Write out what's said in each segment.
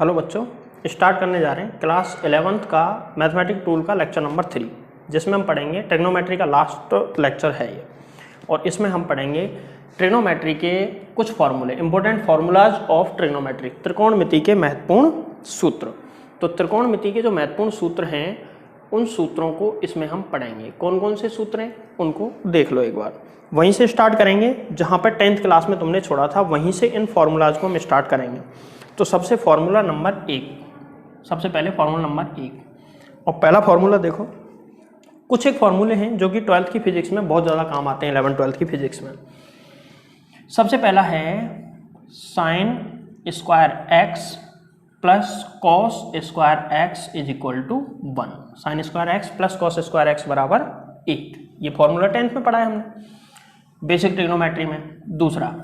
Hello बच्चों, start करने जा रहे हैं क्लास 11th का मैथमेटिक्स टूल का लेक्चर नंबर 3, जिसमें हम पढ़ेंगे ट्रिग्नोमेट्री का लास्ट लेक्चर है ये। और इसमें हम पढ़ेंगे ट्रिग्नोमेट्री के कुछ फार्मूले, इंपॉर्टेंट फार्मूलाज ऑफ ट्रिग्नोमेट्री, त्रिकोणमिति के महत्वपूर्ण सूत्र। तो त्रिकोणमिति के जो महत्वपूर्ण सूत्र हैं उन सूत्रों को इसमें हम पढ़ेंगे। कौन कौन से सूत्र हैं उनको देख लो एक बार। वहीं से स्टार्ट करेंगे जहाँ पर 10th क्लास में तुमने छोड़ा था, वहीं से इन फार्मूलाज को हम स्टार्ट करेंगे। तो सबसे फार्मूला नंबर 1, सबसे पहले फार्मूला नंबर 1, और पहला फार्मूला देखो। कुछ एक फार्मूले हैं जो कि 12th की फिजिक्स में बहुत ज़्यादा काम आते हैं, 11-12 की फिजिक्स में। सबसे पहला है sine square X plus cos square X is equal to 1। Sine square X plus cos square X बराबर 8। ये फॉर्मूला 10th में पढ़ा है हमने बेसिक ट्रिग्नोमेट्री में। दूसरा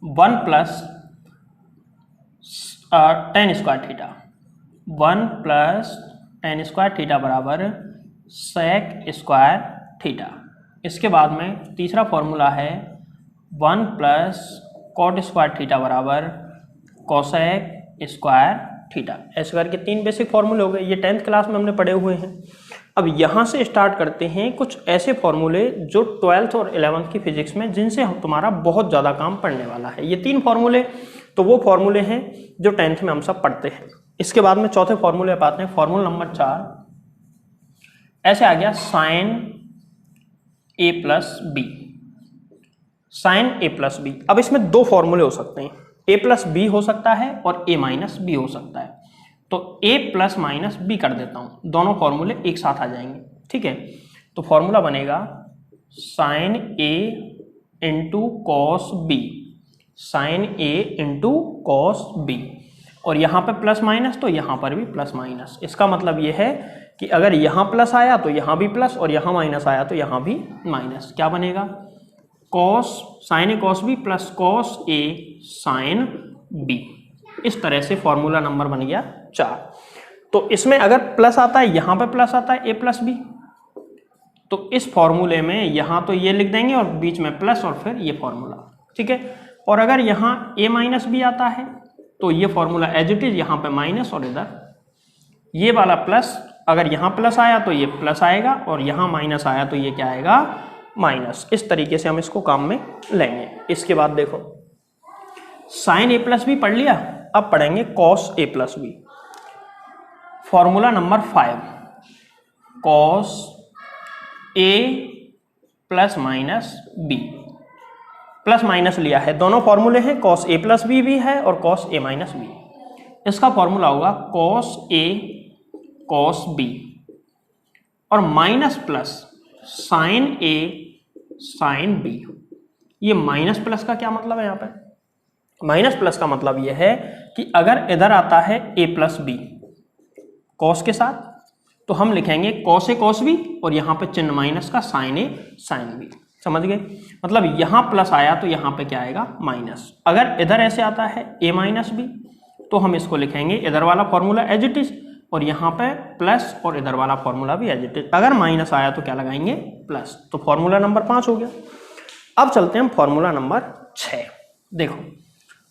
1 plus tan square theta, 1 plus tan square theta बराबर sec स्क्वायर थीटा। इसके बाद में तीसरा फॉर्मूला है 1 प्लस cot स्क्वायर थीटा बराबर cosec स्क्वायर थीटा। ऐसे करके 3 बेसिक फॉर्मूले हो गए, ये 10th क्लास में हमने पढ़े हुए हैं। अब यहाँ से स्टार्ट करते हैं कुछ ऐसे फॉर्मूले जो 12th और 11th की फिजिक्स में, जिनसे हम तुम्हारा बहुत ज़्यादा काम पढ़ने वाला है। ये 3 फॉर्मूले तो वो फॉर्मूले हैं जो 10th में हम सब पढ़ते हैं। इसके बाद में चौथे फॉर्मूले पे आते हैं, फॉर्मूला नंबर 4। ऐसे आ गया साइन ए प्लस बी, साइन ए प्लस बी। अब इसमें 2 फॉर्मूले हो सकते हैं, ए प्लस बी हो सकता है और ए माइनस बी हो सकता है। तो ए प्लस माइनस बी कर देता हूं, दोनों फॉर्मूले एक साथ आ जाएंगे। ठीक है, तो फॉर्मूला बनेगा साइन ए इंटू कॉस बी, साइन ए इंटू कॉस बी। और यहाँ पे प्लस माइनस तो यहाँ पर भी प्लस माइनस। इसका मतलब ये है कि अगर यहाँ प्लस आया तो यहाँ भी प्लस, और यहाँ माइनस आया तो यहाँ भी माइनस। क्या बनेगा? Cos sine A cos B plus cos A sine B. इस तरह से फॉर्मूला नंबर बन गया 4। तो इसमें अगर प्लस आता है, यहाँ पे प्लस आता है ए प्लस बी, तो इस फॉर्मूले में यहाँ तो ये लिख देंगे और बीच में प्लस और फिर ये फॉर्मूला। ठीक है, और अगर यहाँ a माइनस बी आता है तो ये फॉर्मूला एज इट इज, यहाँ पे माइनस और इधर ये वाला प्लस। अगर यहाँ प्लस आया तो ये प्लस आएगा, और यहाँ माइनस आया तो ये क्या आएगा? माइनस। इस तरीके से हम इसको काम में लेंगे। इसके बाद देखो, साइन ए प्लस बी पढ़ लिया, अब पढ़ेंगे cos A plus B. Formula number 5, cos A plus minus B. Plus minus लिया है, दोनों फॉर्मूले हैं, कॉस ए प्लस बी भी है और कॉस ए माइनस बी। इसका फॉर्मूला होगा कॉस ए कॉस बी और माइनस प्लस साइन ए साइन बी। ये माइनस प्लस का क्या मतलब है? यहाँ पे माइनस प्लस का मतलब ये है कि अगर इधर आता है ए प्लस बी कॉस के साथ, तो हम लिखेंगे कॉस ए कॉस बी, और यहाँ पे चिन्ह माइनस का साइन ए साइन बी। समझ गए? मतलब यहाँ प्लस आया तो यहाँ पे क्या आएगा? माइनस। अगर इधर ऐसे आता है a माइनस बी, तो हम इसको लिखेंगे इधर वाला फॉर्मूला एज इट इज, और यहाँ पे प्लस और इधर वाला फॉर्मूला भी एज इट इज। अगर माइनस आया तो क्या लगाएंगे? प्लस। तो फॉर्मूला नंबर 5 हो गया। अब चलते हैं फॉर्मूला नंबर 6। देखो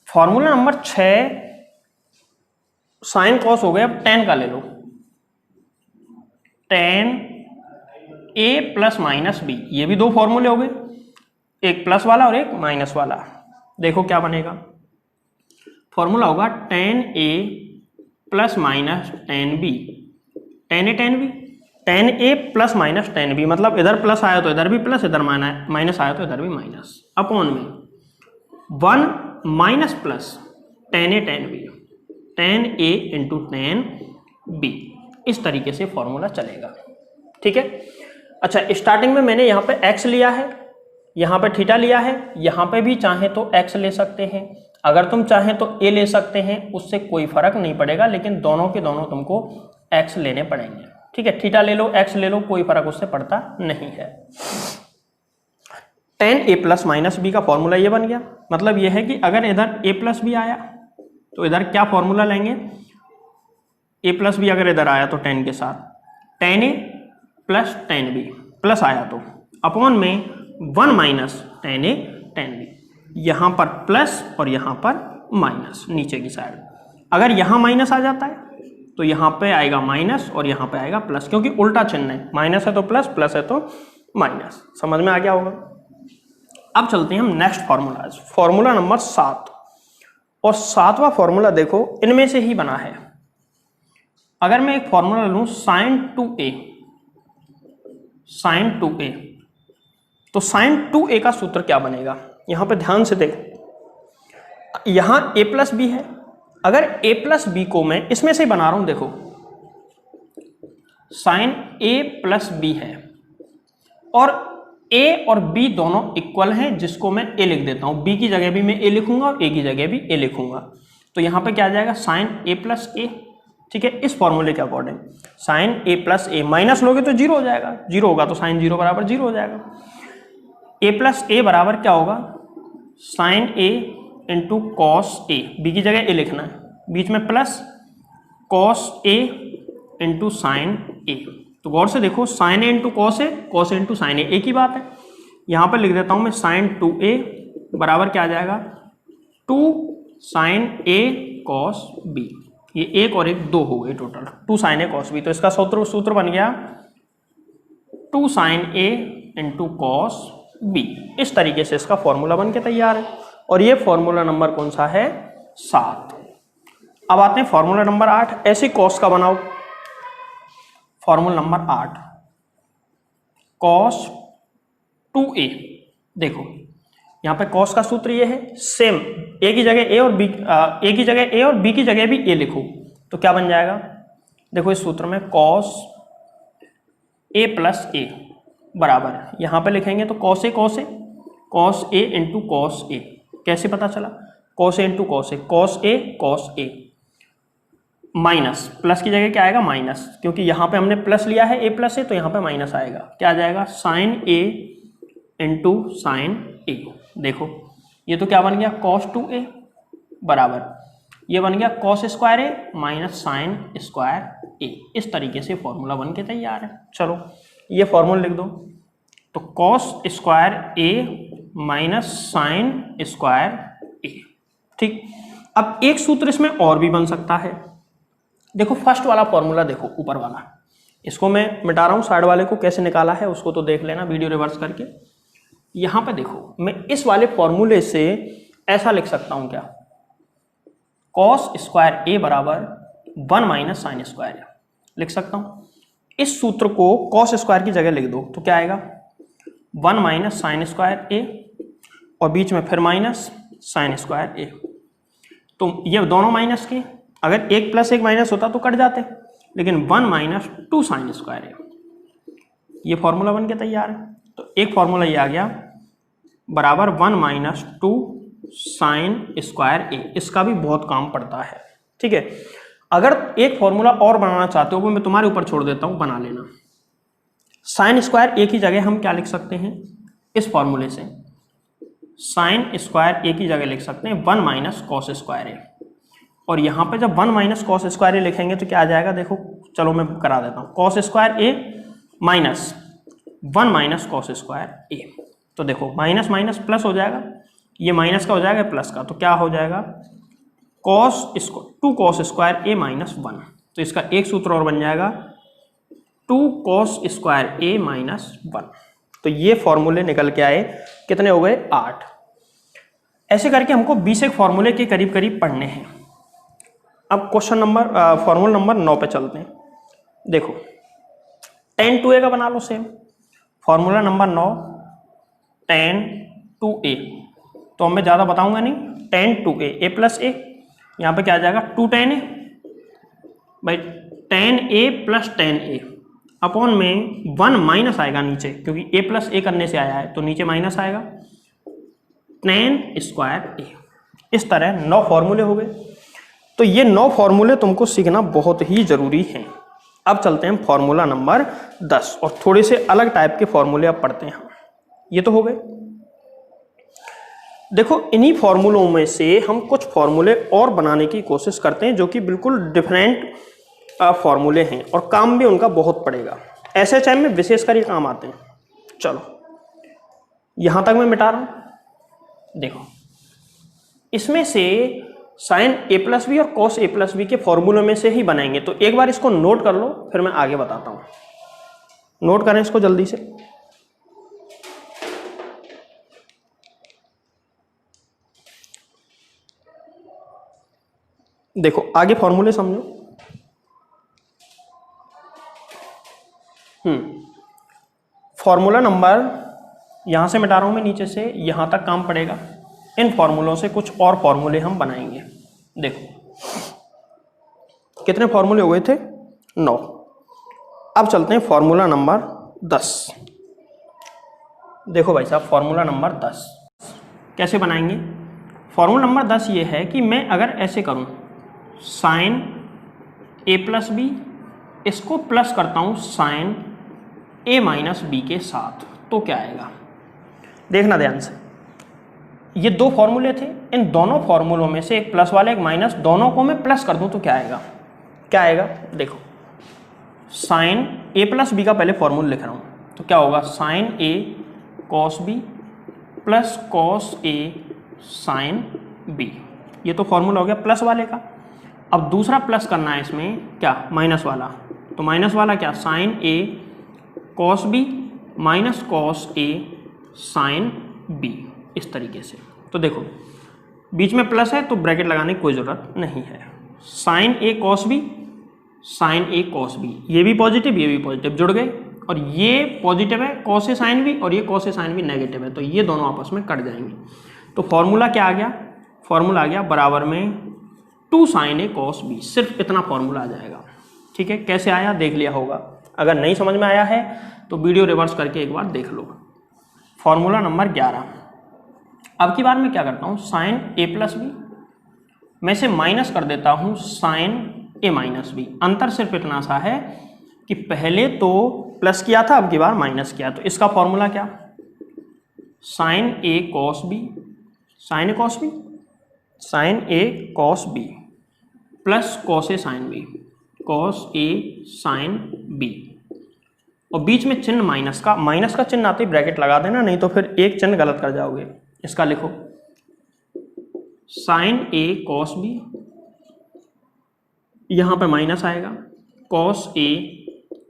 फॉर्मूला नंबर 6, साइन कॉस हो गया, अब टेन का ले लो। Ten A plus minus B, ये भी 2 फॉर्मूले हो गए, एक प्लस वाला और एक माइनस वाला। देखो क्या बनेगा? फॉर्मूला होगा tan A plus minus tan B, tan A tan B. Tan A plus minus tan B मतलब इधर प्लस आया तो इधर भी प्लस, इधर माइनस आया तो इधर भी माइनस, अपॉन में 1 minus plus ten A tan B, tan A into ten B. इस तरीके से फॉर्मूला चलेगा। ठीक है, अच्छा स्टार्टिंग में मैंने यहाँ पे x लिया है, यहाँ पे थीटा लिया है, यहाँ पे भी चाहे तो x ले सकते हैं, अगर तुम चाहें तो a ले सकते हैं, उससे कोई फर्क नहीं पड़ेगा, लेकिन दोनों के दोनों तुमको x लेने पड़ेंगे। ठीक है, थीटा ले लो x ले लो, कोई फर्क उससे पड़ता नहीं है। tan a plus minus B का फॉर्मूला ये बन गया। मतलब ये है कि अगर इधर a प्लस बी आया तो इधर क्या फॉर्मूला लेंगे? a प्लस बी अगर इधर आया तो tan के साथ tan a plus tan B, plus आया तो अपॉन में 1 minus tan A tan B. यहाँ पर प्लस और यहाँ पर माइनस नीचे की साइड। अगर यहाँ माइनस आ जाता है तो यहाँ पे आएगा माइनस और यहाँ पे आएगा प्लस, क्योंकि उल्टा चिन्ह है, माइनस है तो प्लस, प्लस है तो माइनस। समझ में आ गया होगा। अब चलते हैं हम नेक्स्ट फॉर्मूला, फॉर्मूला नंबर 7। और 7वां फॉर्मूला देखो इनमें से ही बना है। अगर मैं एक फॉर्मूला लूं sin 2a, तो sin 2a का सूत्र क्या बनेगा, यहां पे ध्यान से देखो। यहां a प्लस बी है, अगर a प्लस बी को मैं इसमें से बना रहा हूं, देखो sin a प्लस बी है और a और b दोनों इक्वल हैं, जिसको मैं a लिख देता हूं। b की जगह भी मैं a लिखूंगा और a की जगह भी a लिखूंगा। तो यहां पे क्या आ जाएगा sin a प्लस a, ठीक है। इस फॉर्मूले के according sin a plus a, minus लोगे तो जीरो हो जाएगा, जीरो होगा तो sin 0 बराबर जीरो हो जाएगा। a प्लस a बराबर क्या होगा sin a into cos a, b की जगह a लिखना है, बीच में plus cos a into sine a। तो गौर से देखो sin a into cos a, cos a into sine a, एक ही बात है। यहां पर लिख देता हूं मैं sin 2a बराबर क्या आ जाएगा 2 sin a cos b। ये एक और एक दो हो गए total, 2 sin a cos b। तो इसका सूत्र बन गया 2 sin a into cos b। इस तरीके से इसका फॉर्मूला बन के तैयार है। और ये फॉर्मूला नंबर कौन सा है 7। अब आते हैं फॉर्मूला नंबर 8। ऐसे कॉस का बनाओ, फॉर्मूला नंबर 8 cos 2a। देखो यहाँ पे cos का सूत्र ये है, सेम a की जगह a और b, a की जगह a और b की जगह भी a लिखो तो क्या बन जाएगा। देखो इस सूत्र में cos a प्लस a बराबर, यहाँ पे लिखेंगे तो cos a into cos a। कैसे पता चला, cos a into cos a minus, plus की जगह क्या आएगा माइनस, क्योंकि यहाँ पे हमने प्लस लिया है a प्लस a, तो यहाँ पे माइनस आएगा। क्या आ जाएगा sin a into sine a। देखो ये तो क्या बन गया cos 2a बराबर, ये बन गया cos square a minus sine square a। इस तरीके से फॉर्मूला बन के तैयार है। चलो ये फॉर्मूला लिख दो, तो cos square a minus sine square a। ठीक, अब एक सूत्र इसमें और भी बन सकता है। देखो फर्स्ट वाला फॉर्मूला, देखो ऊपर वाला, इसको मैं मिटा रहा हूं, साइड वाले को कैसे निकाला है उसको तो देख लेना वीडियो रिवर्स करके। यहां पे देखो मैं इस वाले फॉर्मूले से ऐसा लिख सकता हूं क्या, cos स्क्वायर a बराबर 1 माइनस साइन स्क्वायर a लिख सकता हूं। इस सूत्र को cos स्क्वायर की जगह लिख दो तो क्या आएगा 1 माइनस साइन स्क्वायर a और बीच में फिर माइनस साइन स्क्वायर a। तो ये दोनों माइनस के, अगर एक प्लस एक माइनस होता तो कट जाते, लेकिन 1 माइनस 2 साइन स्क्वायर है। ये फॉर्मूला बन के तैयार है। तो एक फॉर्मूला ये आ गया बराबर 1 माइनस 2 साइन स्क्वायर ए। इसका भी बहुत काम पड़ता है, ठीक है। अगर एक फॉर्मूला और बनाना चाहते हो वो मैं तुम्हारे ऊपर छोड़ देता हूं, बना लेना। साइन स्क्वायर ए की जगह हम क्या लिख सकते हैं, इस फॉर्मूले से साइन स्क्वायर ए की जगह लिख सकते हैं 1 माइनस कॉस स्क्वायर ए। और यहाँ पे जब 1 माइनस कॉस स्क्वायर ए लिखेंगे तो क्या आ जाएगा, देखो चलो मैं करा देता हूँ, cos square A minus 1 minus cos square ए। तो देखो माइनस माइनस प्लस हो जाएगा, ये माइनस का हो जाएगा प्लस का, तो क्या हो जाएगा two cos square A minus 1। तो इसका एक सूत्र और बन जाएगा 2 कॉस स्क्वायर ए माइनस 1। तो ये फॉर्मूले निकल के आए, कितने हो गए 8। ऐसे करके हमको 20 एक फॉर्मूले के करीब करीब पढ़ने हैं। अब क्वेश्चन नंबर फॉर्मूला नंबर 9 पे चलते हैं। देखो tan 2a का बना लो same formula number 9 tan 2a। तो मैं ज़्यादा बताऊंगा नहीं, tan 2a a plus a, यहाँ पे क्या आ जाएगा 2 tan a भाई, tan a plus tan a upon में 1 माइनस आएगा नीचे, क्योंकि a प्लस a करने से आया है तो नीचे माइनस आएगा tan स्क्वायर a। इस तरह 9 फॉर्मूले हो गए। तो ये 9 फॉर्मूले तुमको सीखना बहुत ही जरूरी है। अब चलते हैं फॉर्मूला नंबर 10 और थोड़े से अलग टाइप के फॉर्मूले अब पढ़ते हैं। ये तो हो गए। देखो इन्हीं फॉर्मूलों में से हम कुछ फॉर्मूले और बनाने की कोशिश करते हैं जो कि बिल्कुल डिफरेंट फॉर्मूले हैं और काम भी उनका बहुत पड़ेगा। एसएचएम में विशेषकर ये काम आते हैं। चलो यहां तक मैं मिटा रहा हूं। देखो इसमें से साइन ए प्लस बी और कॉस ए प्लस बी के फॉर्मूले में से ही बनाएंगे। तो एक बार इसको नोट कर लो, फिर मैं आगे बताता हूं। नोट करें इसको जल्दी से। देखो आगे फॉर्मूले समझो। फॉर्मूला नंबर यहां से मिटा रहा हूं मैं, नीचे से यहां तक काम पड़ेगा। इन फॉर्मूलों से कुछ और फॉर्मूले हम बनाएंगे। देखो कितने फॉर्मूले हुए थे? 9। अब चलते हैं फॉर्मूला नंबर 10। देखो भाई साहब, फॉर्मूला नंबर 10 कैसे बनाएंगे? फॉर्मूला नंबर 10 ये है कि मैं अगर ऐसे करूं, साइन ए प्लस बी, इसको प्लस करता हूं साइन ए माइनस बी के साथ, तो क्या आएगा? देखना ध्यान से। ये दो फॉर्मूले थे, इन दोनों फॉर्मूलों में से एक प्लस वाले एक माइनस, दोनों को मैं प्लस कर दूं तो क्या आएगा? क्या आएगा? देखो साइन ए प्लस बी का पहले फॉर्मूला लिख रहा हूं, तो क्या होगा? Sign A cos B plus cos A sine B. ये तो फॉर्मूला हो गया प्लस वाले का। अब दूसरा प्लस करना है इसमें, क्या? माइनस वाला। तो माइनस वाला क्या? Sign A cos B minus cos A sine B, इस तरीके से। तो देखो बीच में प्लस है तो ब्रैकेट लगाने की कोई ज़रूरत नहीं है। Sine A cos B sign A cos B, ये भी पॉजिटिव ये भी पॉजिटिव जुड़ गए, और ये पॉजिटिव है कॉस ए साइन बी, और ये cos A sine B negative है, तो ये दोनों आपस में कट जाएंगे। तो फॉर्मूला क्या आ गया? फॉर्मूला आ गया बराबर में 2 साइन ए कॉस बी। सिर्फ इतना फॉर्मूला आ जाएगा। ठीक है, कैसे आया देख लिया होगा। अगर नहीं समझ में आया है तो वीडियो रिवर्स करके एक बार देख लो। Formula number 11। अब की बार मैं क्या करता हूँ, साइन ए प्लस बी मैं से माइनस कर देता हूँ साइन ए माइनस बी। अंतर सिर्फ इतना सा है कि पहले तो प्लस किया था, अब की बार माइनस किया। तो इसका फॉर्मूला क्या? Sign A cos B sign A cos B sign A cos B plus cos A sine B cos A sine B, और बीच में चिन्ह माइनस का चिन्ह आते ही ब्रैकेट लगा देना, नहीं तो फिर एक चिन्ह गलत कर जाओगे। इसका लिखो साइन ए कॉस बी, यहां पे माइनस आएगा, कॉस ए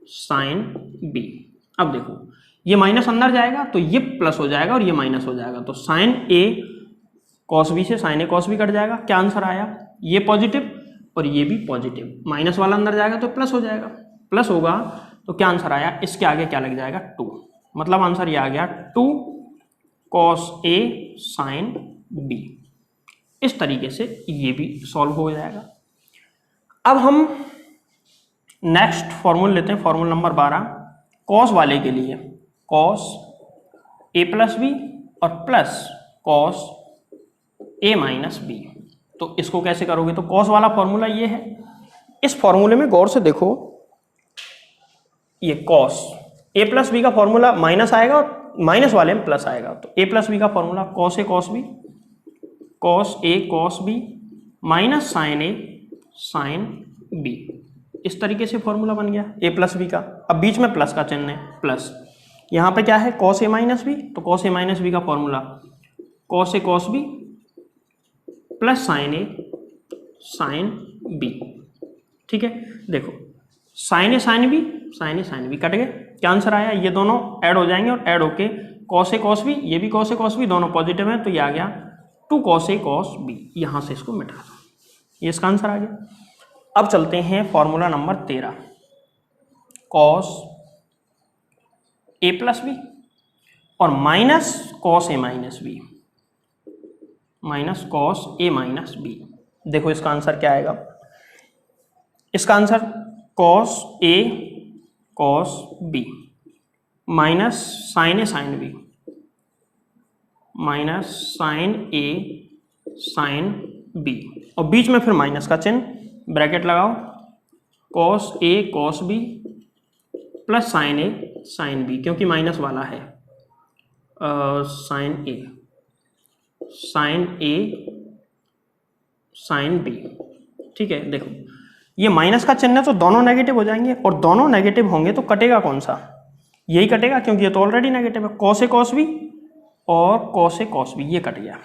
साइन बी। अब देखो ये माइनस अंदर जाएगा तो ये प्लस हो जाएगा और ये माइनस हो जाएगा, तो साइन ए कॉस बी से sign A cos B cut जाएगा। क्या आंसर आया? ये पॉजिटिव और ये भी पॉजिटिव। माइनस वाला अंदर जाएगा तो प्लस हो जाएगा, प्लस होगा तो क्या आंसर आया? इसके आगे क्या लग जाएगा? 2। मतलब आंसर ये आ गया 2 कॉस ए साइन बी। इस तरीके से ये भी सॉल्व हो जाएगा। अब हम नेक्स्ट फॉर्मूला लेते हैं, फॉर्मूला नंबर 12 कॉस वाले के लिए। कॉस ए प्लस बी और plus cos A minus B. तो इसको कैसे करोगे? तो कॉस वाला फॉर्मूला ये है। इस फॉर्मूले में गौर से देखो, ये कॉस ए प्लस बी का फॉर्मूला माइनस आएगा और माइनस वाले में प्लस आएगा। तो ए प्लस बी का formula cos A cos B minus sign A sine B. इस तरीके से फॉर्मूला बन गया ए प्लस बी का। अब बीच में प्लस का चिन्ह है, प्लस। यहाँ पे क्या है? कॉस ए माइनस बी, तो कॉस ए माइनस बी का formula cos A cos B plus sign A sine B. ठीक है, देखो साइन ए साइन बी कट गए। क्या आंसर आया? ये दोनों ऐड हो जाएंगे और ऐड होके कॉस ए कॉस बी, ये भी कॉस ए कॉस बी, दोनों पॉजिटिव हैं, तो ये आ गया 2 कॉस ए कॉस बी। यहां से इसको मिटा दो, ये इसका आंसर आ गया। अब चलते हैं formula number 13 cos A plus B और माइनस कॉस ए माइनस बी माइनस कॉस ए माइनस बी। देखो इसका आंसर क्या आएगा? इसका answer cos A cos B minus sign A sine B minus sign A sine B, और बीच में फिर माइनस का चिन्ह, ब्रैकेट लगाओ, cos A cos B plus sign A sine B, क्योंकि माइनस वाला है, साइन ए साइन बी। ठीक है, देखो ये माइनस का चिन्ह है तो दोनों नेगेटिव हो जाएंगे, और दोनों नेगेटिव होंगे तो कटेगा कौन सा? यही कटेगा, क्योंकि ये तो ऑलरेडी नेगेटिव है। कॉस ए कॉस बी और कॉस ए कॉस बी ये कट गया।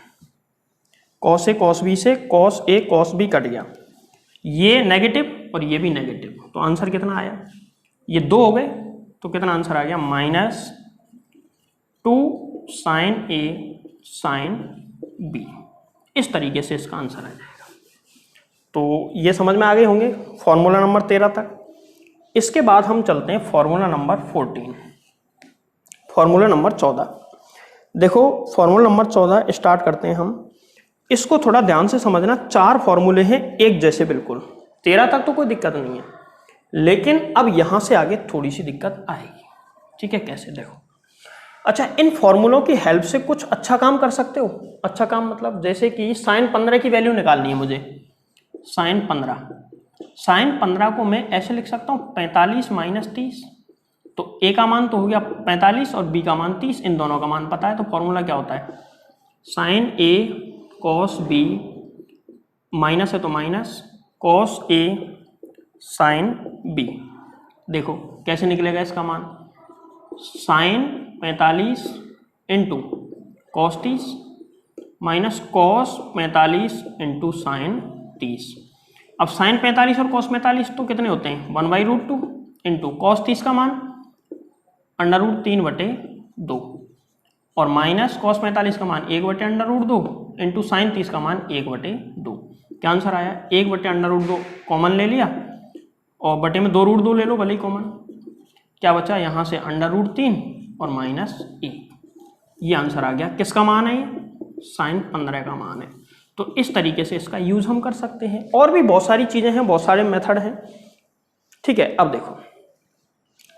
कॉस ए कॉस बी से cos A cos B cut गया, ये नेगेटिव और ये भी नेगेटिव, तो आंसर कितना आया, ये 2 हो गए, तो कितना आंसर आ गया, -2 साइन ए साइन बी। इस तरीके से इसका आंसर आ जाएगा। तो ये समझ में आ गए होंगे फॉर्मूला नंबर 13 तक। इसके बाद हम चलते हैं फॉर्मूला नंबर 14, फॉर्मूला नंबर 14। देखो फॉर्मूला नंबर 14 स्टार्ट करते हैं हम। इसको थोड़ा ध्यान से समझना, 4 फॉर्मूले हैं एक जैसे बिल्कुल। 13 तक तो कोई दिक्कत नहीं है, लेकिन अब यहां से आगे थोड़ी सी दिक्कत आएगी। ठीक है, कैसे, देखो। अच्छा, इन फॉर्मूलों की हेल्प से कुछ अच्छा काम कर सकते हो। अच्छा काम मतलब जैसे कि साइन 15 की वैल्यू निकालनी है मुझे, साइन 15 को मैं ऐसे लिख सकता हूँ 45 - 30। तो ए का मान तो हो गया 45 और बी का मान 30, इन दोनों का मान पता है, तो फॉर्मूला क्या होता है, sine A cos B, minus है तो minus cos A sine B. देखो कैसे निकलेगा इसका मान, sine 45 into cos 30 minus cos 45 into sine 30। अब साइन 45 और कॉस 45 तो कितने होते हैं, 1/√2 इंटू कॉस 30 का मान √3/2 और माइनस कॉस 45 का मान 1/√2 इंटू साइन 30 का मान 1/2। क्या आंसर आया, 1/√2 कॉमन ले लिया और बटे में 2√2 ले लो भले ही कॉमन, क्या बचा यहाँ से √3 और -1। ये आंसर आ गया। किसका मान है ये, साइन 15 का मान है। तो इस तरीके से इसका यूज हम कर सकते हैं। और भी बहुत सारी चीजें हैं, बहुत सारे मेथड हैं। ठीक है, अब देखो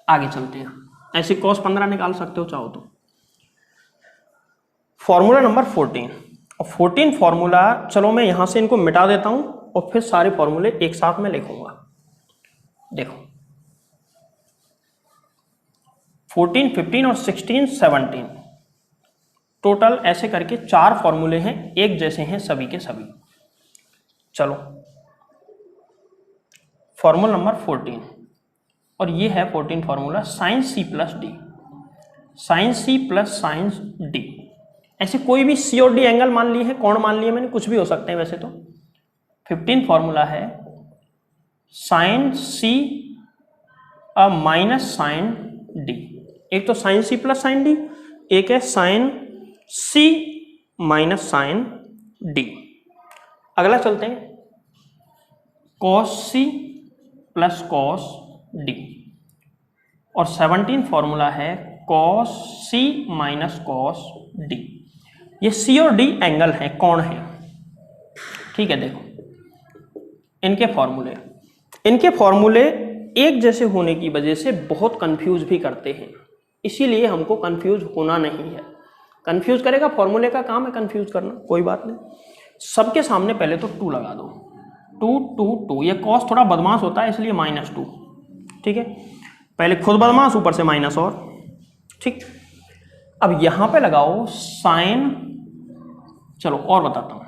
आगे चलते हैं। ऐसे cos 15 निकाल सकते हो चाहो तो। फॉर्मूला नंबर 14, और 14 फॉर्मूला, चलो मैं यहां से इनको मिटा देता हूं और फिर सारे फॉर्मूले एक साथ में लिखूंगा। देखो 14, 15 और 16, 17 टोटल ऐसे करके 4 फॉर्मूले हैं, एक जैसे हैं सभी के सभी। चलो फॉर्मूला नंबर 14, और ये है 14 formula, sine C plus D, sine C plus sine D. ऐसे कोई भी सी और डी एंगल मान लिए हैं, कोण मान लिए मैंने, कुछ भी हो सकते हैं वैसे तो। 15 फॉर्मूला है sine C minus sine D. एक तो sine C plus sine D, एक है sine C minus sine D. अगला चलते हैं cos C plus cos D, और 17 फॉर्मूला है cos C minus cos D. ये सी और डी एंगल है, कोण है। ठीक है, देखो इनके फॉर्मूले एक जैसे होने की वजह से बहुत कंफ्यूज भी करते हैं, इसीलिए हमको कंफ्यूज होना नहीं है। कंफ्यूज करेगा, फॉर्मूले का काम है कंफ्यूज करना, कोई बात नहीं। सबके सामने पहले तो 2 लगा दो, 2 2 2। ये कॉस थोड़ा बदमाश होता है इसलिए -2। ठीक है, पहले खुद बदमाश, ऊपर से माइनस और। ठीक, अब यहां पे लगाओ साइन, चलो और बताता हूं,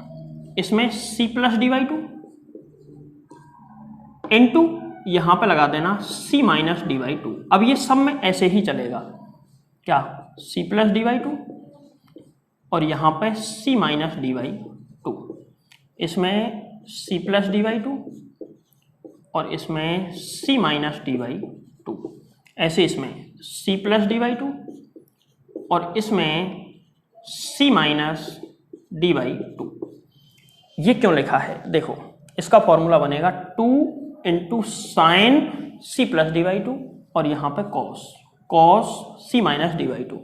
इसमें c प्लस dy2 इंटू यहां पे लगा देना c माइनस dy2। अब ये सब में ऐसे ही चलेगा, क्या c प्लस dy2 और यहां पे c माइनस dy2, इसमें c प्लस dy2 और इसमें c माइनस dy2, ऐसे इसमें c प्लस dy2 और इसमें c माइनस dy2। ये क्यों लिखा है, देखो इसका फॉर्मूला बनेगा 2 into sine C plus dy2 और यहां पे कॉस सी माइनस dy2।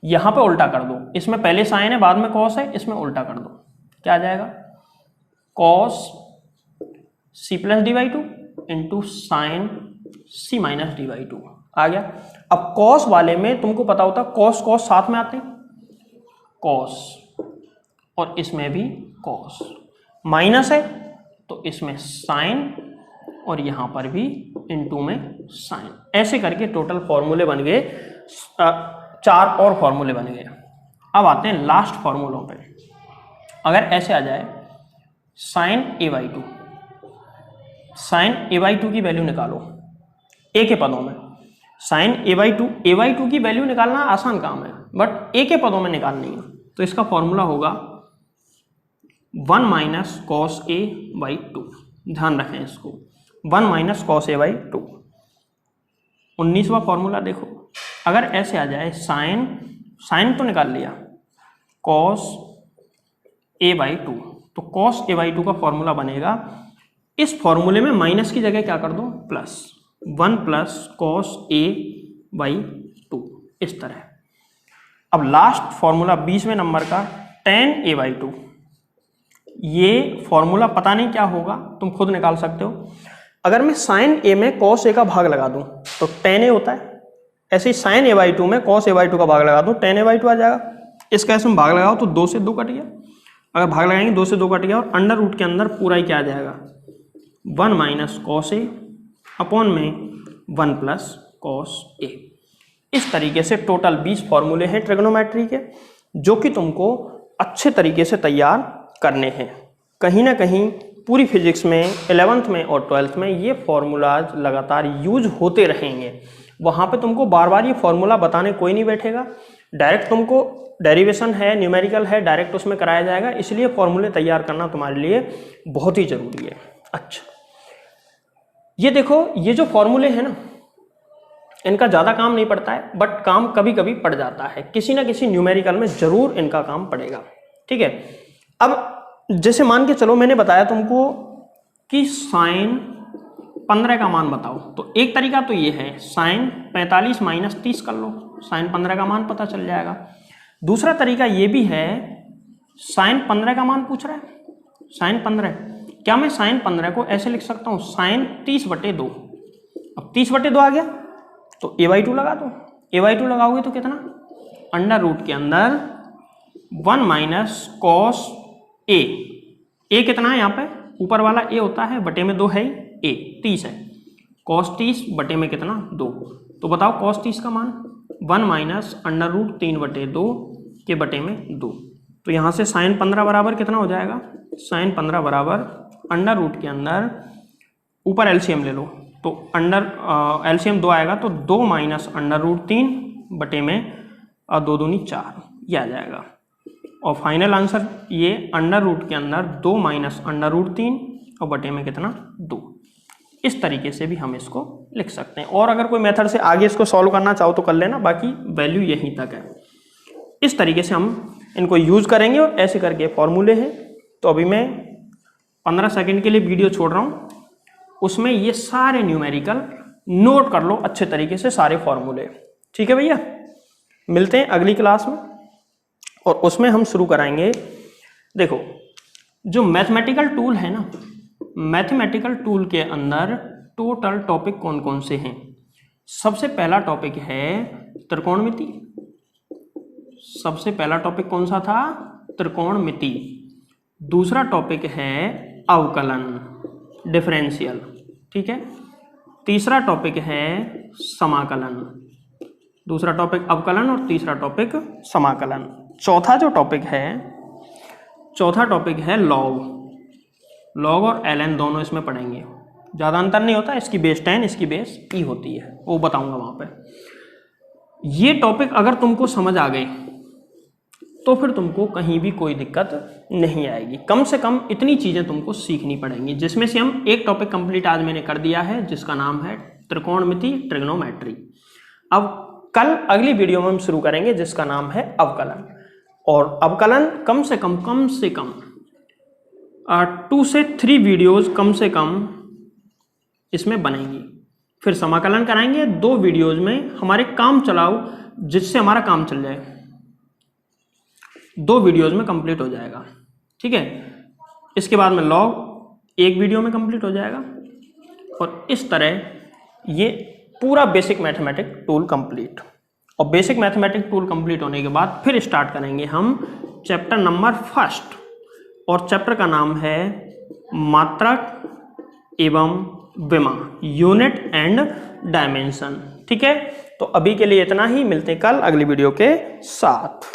यहां पे उल्टा कर दो, इसमें पहले साइन है बाद में कॉस है, इसमें उल्टा कर दो, क्या आ जाएगा, cos C plus dy2 into sine C minus dy2 आ गया। अब कॉस वाले में तुमको पता होता कॉस कॉस साथ में आते, कॉस, और इसमें भी कॉस, माइनस है तो इसमें साइन और यहां पर भी इनटू में साइन। ऐसे करके टोटल फॉर्मूले बन गए, 4 और फॉर्मूले बन गए। अब आते हैं लास्ट फॉर्मूलों पे। अगर ऐसे आ जाए साइन a/2, साइन a/2 की वैल्यू निकालो a के पदों में। साइन a/2 की वैल्यू निकालना आसान काम है, बट a के पदों में निकालनी है, तो इसका फॉर्मूला होगा 1 माइनस कॉस ए बाई 2, ध्यान रखें इसको, 1 माइनस कॉस ए बाई 2। 19वां फॉर्मूला देखो, अगर ऐसे आ जाए साइन तो निकाल लिया, कॉस ए बाई 2, तो कॉस ए बाई 2 का फॉर्मूला बनेगा, इस फॉर्मूले में माइनस की जगह क्या कर दो plus, 1 plus cos A by 2, इस तरह। अब लास्ट फॉर्मूला 20वें नंबर का tan a बाई 2, ये फॉर्मूला पता नहीं क्या होगा, तुम खुद निकाल सकते हो। अगर मैं साइन a में cos a का भाग लगा दूं तो tan a होता है, ऐसे ही साइन a बाई 2 में cos a बाई 2 का भाग लगा दूं tan a बाई 2 आ जाएगा। इसका ऐसे में भाग लगाओ तो 2 से 2 कट गया, अगर भाग लगाएंगे 2 से 2 कट गया, और अंडर रूट के अंदर पूरा ही क्या आ जाएगा 1 माइनस कॉस ए अपॉन में 1 प्लस कॉस ए। इस तरीके से टोटल 20 फॉर्मूले हैं ट्रिग्नोमेट्री के, जो कि तुमको अच्छे तरीके से तैयार करने हैं। कहीं ना कहीं पूरी फिजिक्स में 11th में और 12th में ये फॉर्मूलाज लगातार यूज होते रहेंगे। वहाँ पे तुमको बार बार ये फॉर्मूला बताने कोई नहीं बैठेगा, डायरेक्ट तुमको डेरिवेशन है, न्यूमेरिकल है, डायरेक्ट उसमें कराया जाएगा, इसलिए फॉर्मूले तैयार करना तुम्हारे लिए बहुत ही जरूरी है। अच्छा, ये देखो, ये जो फॉर्मूले हैं ना, इनका ज़्यादा काम नहीं पड़ता है, बट काम कभी कभी पड़ जाता है, किसी ना किसी न्यूमेरिकल में जरूर इनका काम पड़ेगा। ठीक है, अब जैसे मान के चलो मैंने बताया तुमको कि साइन 15 का मान बताओ, तो एक तरीका तो ये है साइन 45 माइनस 30 कर लो, साइन 15 का मान पता चल जाएगा। दूसरा तरीका ये भी है, साइन 15 का मान पूछ रहा है, साइन 15, क्या मैं साइन 15 को ऐसे लिख सकता हूँ साइन 30/2। अब 30/2 आ गया तो a बाई 2 लगा दो, a बाई 2 लगाओगे तो कितना, अंडर रूट के अंदर 1 माइनस कॉस ए, कितना है यहाँ पे, ऊपर वाला a होता है, बटे में 2 है a, 30 है, कॉस 30 बटे में कितना 2, तो बताओ कॉस 30 का मान 1 माइनस अंडर रूट 3/2 के बटे में 2, तो यहाँ से साइन 15 बराबर कितना हो जाएगा, साइन 15 बराबर अंडर रूट के अंदर, ऊपर एलसीएम ले लो तो अंडर एलसीएम 2 आएगा, तो 2 माइनस अंडर रूट 3 बटे में 2 दूनी 4, ये आ जाएगा। और फाइनल आंसर ये अंडर रूट के अंदर 2 माइनस अंडर रूट 3 और बटे में कितना 2। इस तरीके से भी हम इसको लिख सकते हैं, और अगर कोई मेथड से आगे इसको सॉल्व करना चाहो तो कर लेना, बाकी वैल्यू यहीं तक है। इस तरीके से हम इनको यूज करेंगे और ऐसे करके फॉर्मूले हैं। तो अभी मैं 15 सेकंड के लिए वीडियो छोड़ रहा हूँ, उसमें ये सारे न्यूमेरिकल नोट कर लो अच्छे तरीके से, सारे फॉर्मूले। ठीक है भैया, मिलते हैं अगली क्लास में, और उसमें हम शुरू कराएंगे। देखो, जो मैथमेटिकल टूल है ना, मैथमेटिकल टूल के अंदर टोटल टॉपिक कौन कौन से हैं। सबसे पहला टॉपिक है त्रिकोणमिति। सबसे पहला टॉपिक कौन सा था, त्रिकोणमिति। दूसरा टॉपिक है अवकलन, डिफरेंशियल। ठीक है, तीसरा टॉपिक है समाकलन। दूसरा टॉपिक अवकलन और तीसरा टॉपिक समाकलन। चौथा टॉपिक है लॉग। लॉग और ln दोनों इसमें पढ़ेंगे, ज़्यादा अंतर नहीं होता, इसकी बेस 10, इसकी बेस e होती है, वो बताऊंगा वहाँ पे। ये टॉपिक अगर तुमको समझ आ गए तो फिर तुमको कहीं भी कोई दिक्कत नहीं आएगी। कम से कम इतनी चीज़ें तुमको सीखनी पड़ेंगी, जिसमें से हम एक टॉपिक कंप्लीट आज मैंने कर दिया है, जिसका नाम है त्रिकोणमिति, ट्रिग्नोमेट्री। अब कल अगली वीडियो में हम शुरू करेंगे जिसका नाम है अवकलन। और अवकलन कम से कम 2 से 3 वीडियोस कम से कम इसमें बनेंगी। फिर समाकलन कराएंगे 2 वीडियोस में, हमारे काम चलाओ जिससे हमारा काम चल जाए, 2 वीडियोस में कंप्लीट हो जाएगा। ठीक है, इसके बाद में लॉग 1 वीडियो में कंप्लीट हो जाएगा, और इस तरह ये पूरा बेसिक मैथमेटिक टूल कंप्लीट। और बेसिक मैथमेटिक टूल कंप्लीट होने के बाद फिर स्टार्ट करेंगे हम चैप्टर नंबर 1, और चैप्टर का नाम है मात्रक एवं विमा, यूनिट एंड डायमेंशन। ठीक है, तो अभी के लिए इतना ही, मिलते हैं कल अगली वीडियो के साथ।